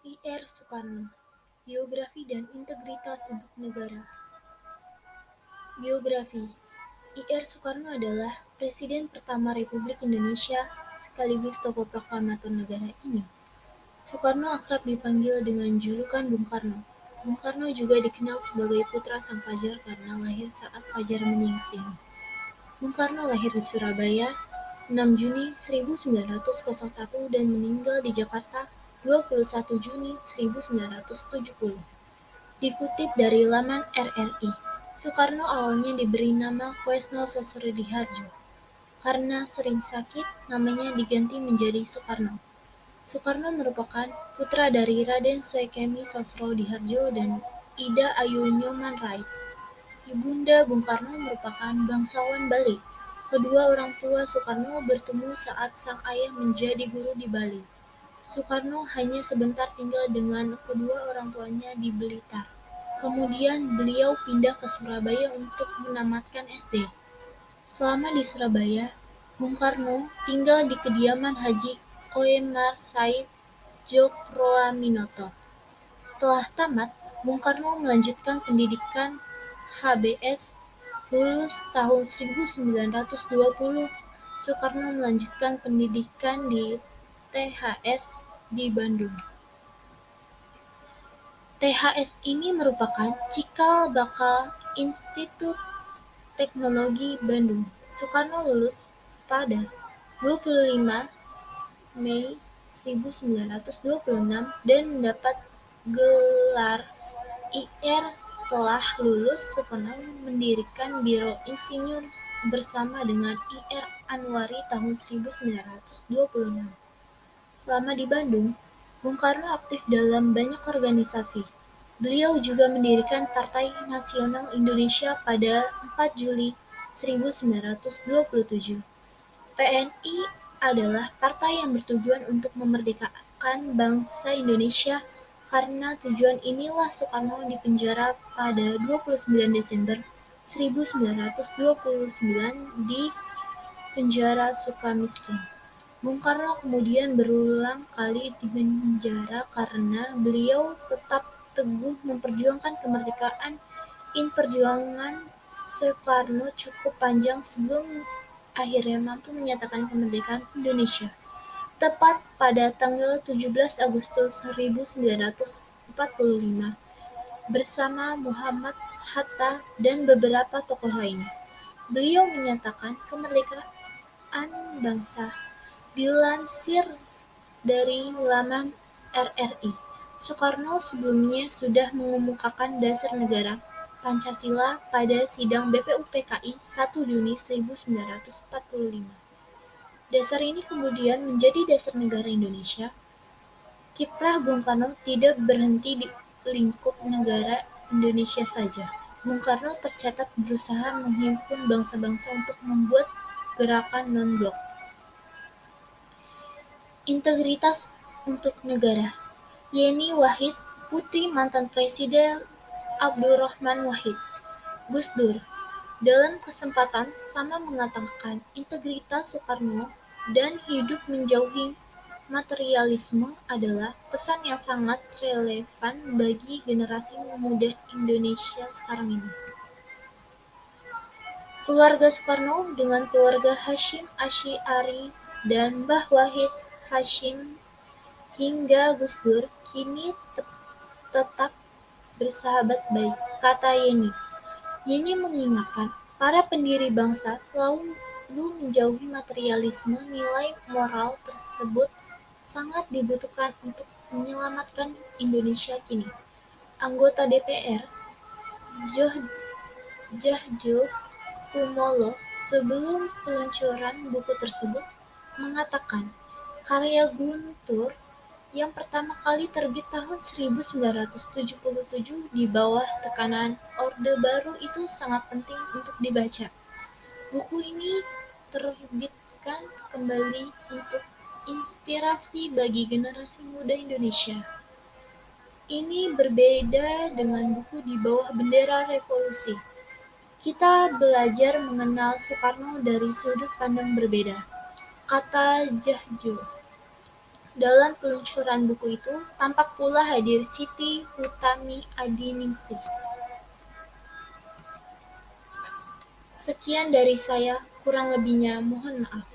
Ir Soekarno, biografi dan integritas untuk negara. Biografi. Ir Soekarno adalah Presiden pertama Republik Indonesia sekaligus tokoh proklamator negara ini. Soekarno akrab dipanggil dengan julukan Bung Karno. Bung Karno juga dikenal sebagai putra sang fajar karena lahir saat fajar menyingsing. Bung Karno lahir di Surabaya 6 Juni 1901 dan meninggal di Jakarta 21 Juni 1970. Dikutip dari laman RRI, Soekarno awalnya diberi nama Koesno Sosrodihardjo. Karena sering sakit, namanya diganti menjadi Soekarno. Soekarno merupakan putra dari Raden Soekemi Sosrodihardjo dan Ida Ayu Nyoman Rait. Ibunda Bung Karno merupakan bangsawan Bali. Kedua orang tua Soekarno bertemu saat sang ayah menjadi guru di Bali. Soekarno hanya sebentar tinggal dengan kedua orang tuanya di Blitar. Kemudian beliau pindah ke Surabaya untuk menamatkan SD. Selama di Surabaya, Bung Karno tinggal di kediaman Haji Oemar Said Djokroaminoto. Setelah tamat, Bung Karno melanjutkan pendidikan HBS. Lulus tahun 1920, Soekarno melanjutkan pendidikan di THS di Bandung. THS ini merupakan cikal bakal Institut Teknologi Bandung. Soekarno lulus pada 25 Mei 1926 dan mendapat gelar Ir. Setelah lulus, Soekarno mendirikan Biro Insinyur bersama dengan Ir. Anwari tahun 1926. Selama di Bandung, Bung Karno aktif dalam banyak organisasi. Beliau juga mendirikan Partai Nasional Indonesia pada 4 Juli 1927. PNI adalah partai yang bertujuan untuk memerdekakan bangsa Indonesia. Karena tujuan inilah Soekarno dipenjara pada 29 Desember 1929 di penjara Sukamiskin. Bung Karno kemudian berulang kali dipenjara karena beliau tetap teguh memperjuangkan kemerdekaan. Perjuangan Soekarno cukup panjang sebelum akhirnya mampu menyatakan kemerdekaan Indonesia. Tepat pada tanggal 17 Agustus 1945, bersama Muhammad Hatta dan beberapa tokoh lainnya, beliau menyatakan kemerdekaan bangsa. Dilansir dari laman RRI, Soekarno sebelumnya sudah mengemukakan dasar negara Pancasila pada sidang BPUPKI 1 Juni 1945. Dasar ini kemudian menjadi dasar negara Indonesia. Kiprah Bung Karno tidak berhenti di lingkup negara Indonesia saja. Bung Karno tercatat berusaha menghimpun bangsa-bangsa untuk membuat gerakan non-blok. Integritas untuk negara. Yeni Wahid, putri mantan Presiden Abdurrahman Wahid, Gus Dur, dalam kesempatan sama mengatakan integritas Soekarno dan hidup menjauhi materialisme adalah pesan yang sangat relevan bagi generasi muda Indonesia sekarang ini. Keluarga Soekarno dengan keluarga Hasyim Asy'ari dan Mbah Wahid Hasyim hingga Gus Dur kini tetap bersahabat baik, kata Yeni. Yeni mengingatkan, para pendiri bangsa selalu menjauhi materialisme. Nilai moral tersebut sangat dibutuhkan untuk menyelamatkan Indonesia kini. Anggota DPR, Djahjo Kumolo, sebelum peluncuran buku tersebut, mengatakan karya Guntur yang pertama kali terbit tahun 1977 di bawah tekanan Orde Baru itu sangat penting untuk dibaca. Buku ini terbitkan kembali untuk inspirasi bagi generasi muda Indonesia. Ini berbeda dengan buku di bawah bendera revolusi. Kita belajar mengenal Soekarno dari sudut pandang berbeda, kata Djahjo. Dalam peluncuran buku itu, tampak pula hadir Siti Hutami Adiningsih. Sekian dari saya, kurang lebihnya mohon maaf.